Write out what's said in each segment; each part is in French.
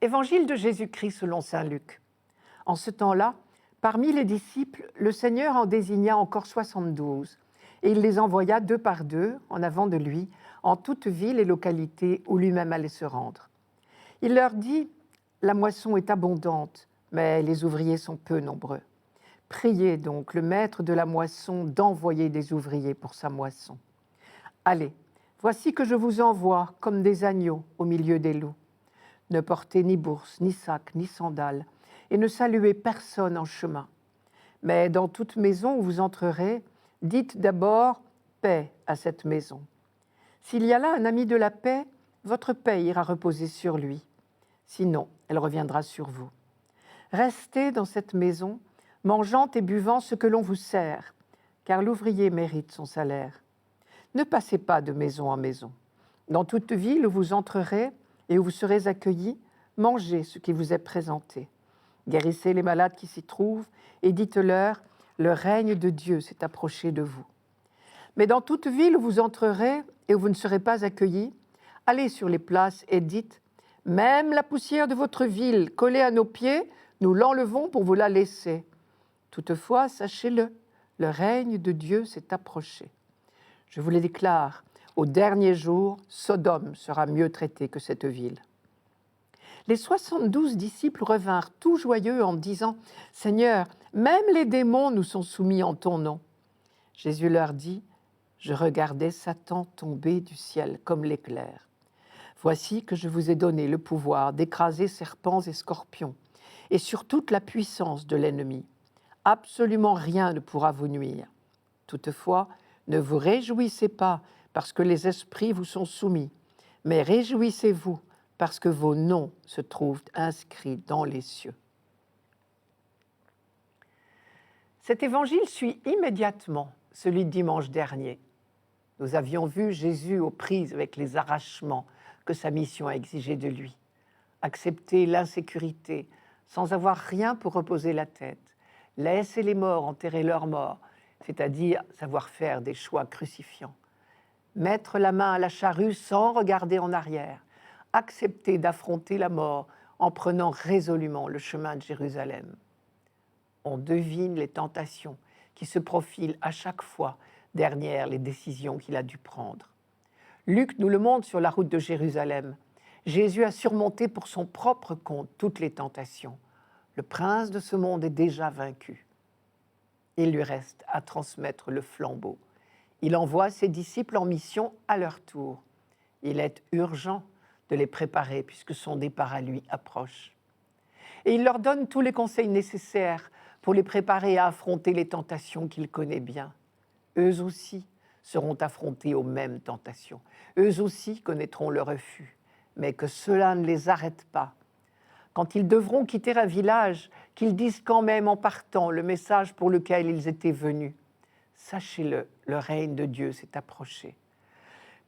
Évangile de Jésus-Christ selon saint Luc. En ce temps-là, parmi les disciples, le Seigneur en désigna encore 72, et il les envoya deux par deux en avant de lui, en toute ville et localité où lui-même allait se rendre. Il leur dit, « La moisson est abondante, mais les ouvriers sont peu nombreux. Priez donc le maître de la moisson d'envoyer des ouvriers pour sa moisson. Allez, voici que je vous envoie comme des agneaux au milieu des loups. Ne portez ni bourse, ni sac, ni sandales, et ne saluez personne en chemin. Mais dans toute maison où vous entrerez, dites d'abord « paix » à cette maison. S'il y a là un ami de la paix, votre paix ira reposer sur lui. Sinon, elle reviendra sur vous. Restez dans cette maison, mangeant et buvant ce que l'on vous sert, car l'ouvrier mérite son salaire. Ne passez pas de maison en maison. Dans toute ville où vous entrerez et où vous serez accueillis, mangez ce qui vous est présenté. Guérissez les malades qui s'y trouvent et dites-leur, le règne de Dieu s'est approché de vous. Mais dans toute ville où vous entrerez et où vous ne serez pas accueillis, allez sur les places et dites, même la poussière de votre ville collée à nos pieds, nous l'enlevons pour vous la laisser. Toutefois, sachez-le, le règne de Dieu s'est approché. Je vous le déclare, au dernier jour, Sodome sera mieux traitée que cette ville. Les 72 disciples revinrent tout joyeux en disant, « Seigneur, même les démons nous sont soumis en ton nom. » Jésus leur dit, « Je regardais Satan tomber du ciel comme l'éclair. Voici que je vous ai donné le pouvoir d'écraser serpents et scorpions, et sur toute la puissance de l'ennemi. Absolument rien ne pourra vous nuire. Toutefois, ne vous réjouissez pas parce que les esprits vous sont soumis, mais réjouissez-vous parce que vos noms se trouvent inscrits dans les cieux. » Cet évangile suit immédiatement celui de dimanche dernier. Nous avions vu Jésus aux prises avec les arrachements que sa mission a exigé de lui. Accepter l'insécurité sans avoir rien pour reposer la tête. Laisser les morts enterrer leurs morts, c'est-à-dire savoir faire des choix crucifiants. Mettre la main à la charrue sans regarder en arrière. Accepter d'affronter la mort en prenant résolument le chemin de Jérusalem. On devine les tentations qui se profilent à chaque fois derrière les décisions qu'il a dû prendre. Luc nous le montre sur la route de Jérusalem. Jésus a surmonté pour son propre compte toutes les tentations. Le prince de ce monde est déjà vaincu. Il lui reste à transmettre le flambeau. Il envoie ses disciples en mission à leur tour. Il est urgent de les préparer puisque son départ à lui approche. Et il leur donne tous les conseils nécessaires pour les préparer à affronter les tentations qu'il connaît bien. Eux aussi seront affrontés aux mêmes tentations. Eux aussi connaîtront le refus, mais que cela ne les arrête pas. Quand ils devront quitter un village, qu'ils disent quand même en partant le message pour lequel ils étaient venus. Sachez-le, le règne de Dieu s'est approché.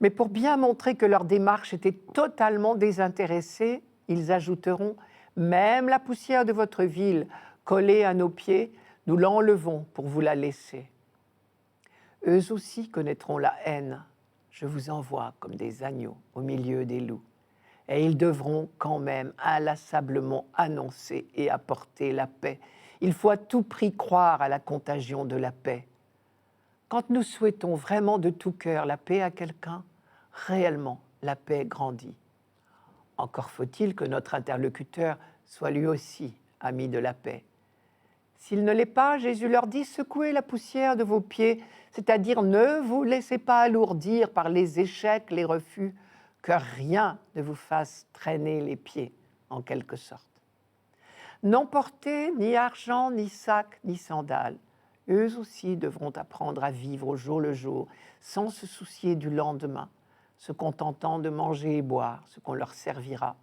Mais pour bien montrer que leur démarche était totalement désintéressée, ils ajouteront « Même la poussière de votre ville collée à nos pieds, nous l'enlevons pour vous la laisser. » Eux aussi connaîtront la haine. Je vous envoie comme des agneaux au milieu des loups. Et ils devront quand même inlassablement annoncer et apporter la paix. Il faut à tout prix croire à la contagion de la paix. Quand nous souhaitons vraiment de tout cœur la paix à quelqu'un, réellement, la paix grandit. Encore faut-il que notre interlocuteur soit lui aussi ami de la paix. S'il ne l'est pas, Jésus leur dit, secouez la poussière de vos pieds, c'est-à-dire ne vous laissez pas alourdir par les échecs, les refus, que rien ne vous fasse traîner les pieds, en quelque sorte. N'emportez ni argent, ni sac, ni sandales. Eux aussi devront apprendre à vivre au jour le jour, sans se soucier du lendemain, se contentant de manger et boire ce qu'on leur servira.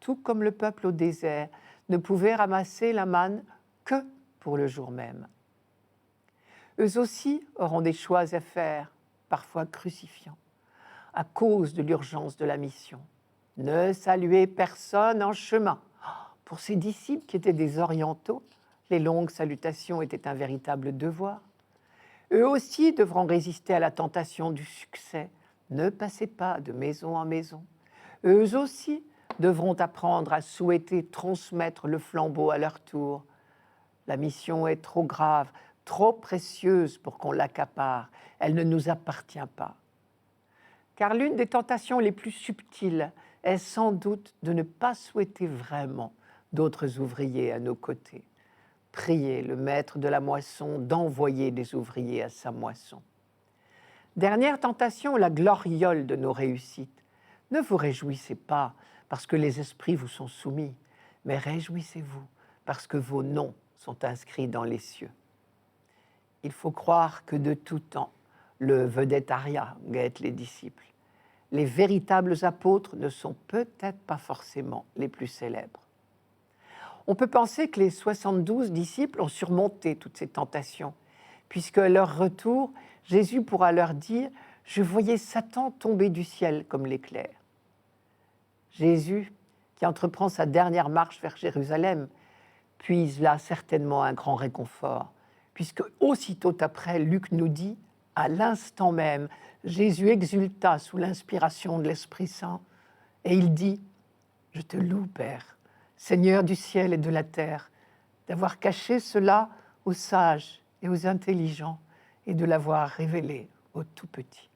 Tout comme le peuple au désert ne pouvait ramasser la manne que pour le jour même. Eux aussi auront des choix à faire, parfois crucifiants, à cause de l'urgence de la mission. Ne saluez personne en chemin. Pour ces disciples qui étaient des orientaux, les longues salutations étaient un véritable devoir. Eux aussi devront résister à la tentation du succès. Ne passez pas de maison en maison. Eux aussi devront apprendre à souhaiter transmettre le flambeau à leur tour. La mission est trop grave, trop précieuse pour qu'on l'accapare. Elle ne nous appartient pas. Car l'une des tentations les plus subtiles est sans doute de ne pas souhaiter vraiment d'autres ouvriers à nos côtés. Priez le maître de la moisson d'envoyer des ouvriers à sa moisson. Dernière tentation, la gloriole de nos réussites. Ne vous réjouissez pas parce que les esprits vous sont soumis, mais réjouissez-vous parce que vos noms sont inscrits dans les cieux. Il faut croire que de tout temps, le vedettariat guette les disciples. Les véritables apôtres ne sont peut-être pas forcément les plus célèbres. On peut penser que les 72 disciples ont surmonté toutes ces tentations, puisque à leur retour, Jésus pourra leur dire « Je voyais Satan tomber du ciel comme l'éclair ». Jésus, qui entreprend sa dernière marche vers Jérusalem, puise là certainement un grand réconfort, puisque aussitôt après, Luc nous dit « À l'instant même, Jésus exulta sous l'inspiration de l'Esprit Saint, et il dit « Je te loue, Père, Seigneur du ciel et de la terre, d'avoir caché cela aux sages et aux intelligents et de l'avoir révélé aux tout petits. »